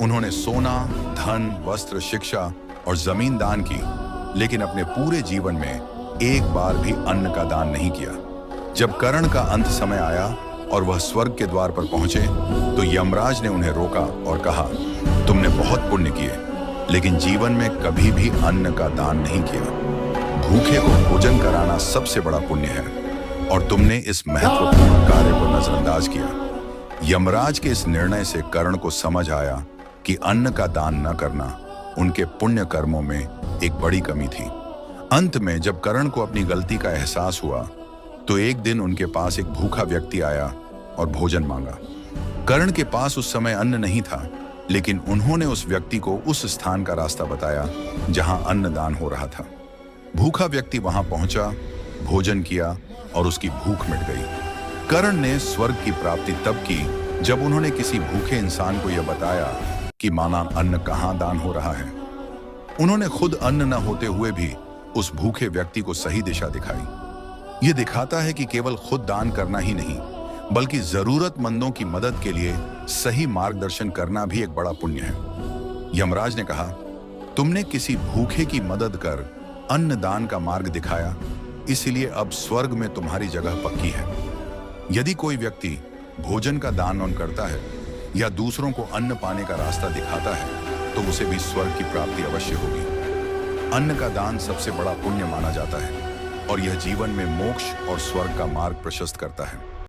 उन्होंने सोना, धन, वस्त्र, शिक्षा और जमीन दान की, लेकिन अपने पूरे जीवन में एक बार भी अन्न का दान नहीं किया। जब कर्ण का अंत समय आया और वह स्वर्ग के द्वार पर पहुंचे, तो यमराज ने उन्हें रोका और कहा, तुमने बहुत पुण्य किए, लेकिन जीवन में कभी भी अन्न का दान नहीं किया। भूखे को भोजन कराना सबसे बड़ा पुण्य है और तुमने इस महत्वपूर्ण कार्य को नजरअंदाज किया। यमराज के इस निर्णय से कर्ण को समझ आया कि अन्न का दान न करना उनके पुण्य कर्मों में एक बड़ी कमी थी। अंत में जब कर्ण को अपनी गलती का एहसास हुआ, तो एक दिन उनके पास एक भूखा व्यक्ति आया और भोजन मांगा। कर्ण के पास उस समय अन्न नहीं था, लेकिन उन्होंने उस व्यक्ति को उस स्थान का रास्ता बताया जहां अन्नदान हो रहा था। भूखा व्यक्ति वहां पहुंचा, भोजन किया और उसकी भूख मिट गई। कर्ण ने स्वर्ग की प्राप्ति तब की जब उन्होंने किसी भूखे इंसान को यह बताया कि माना अन्न कहाँ दान हो रहा है। उन्होंने खुद अन्न न होते हुए भी उस भूखे व्यक्ति को सही दिशा दिखाई। यह दिखाता है कि केवल खुद दान करना ही नहीं, बल्कि जरूरतमंदों की मदद के लिए सही मार्गदर्शन करना भी एक बड़ा पुण्य है। यमराज ने कहा, तुमने किसी भूखे की मदद कर अन्न दान का मार्ग दिखाया, इसलिए अब स्वर्ग में तुम्हारी जगह पक्की है। यदि कोई व्यक्ति भोजन का दान करता है या दूसरों को अन्न पाने का रास्ता दिखाता है, तो उसे भी स्वर्ग की प्राप्ति अवश्य होगी। अन्न का दान सबसे बड़ा पुण्य माना जाता है और यह जीवन में मोक्ष और स्वर्ग का मार्ग प्रशस्त करता है।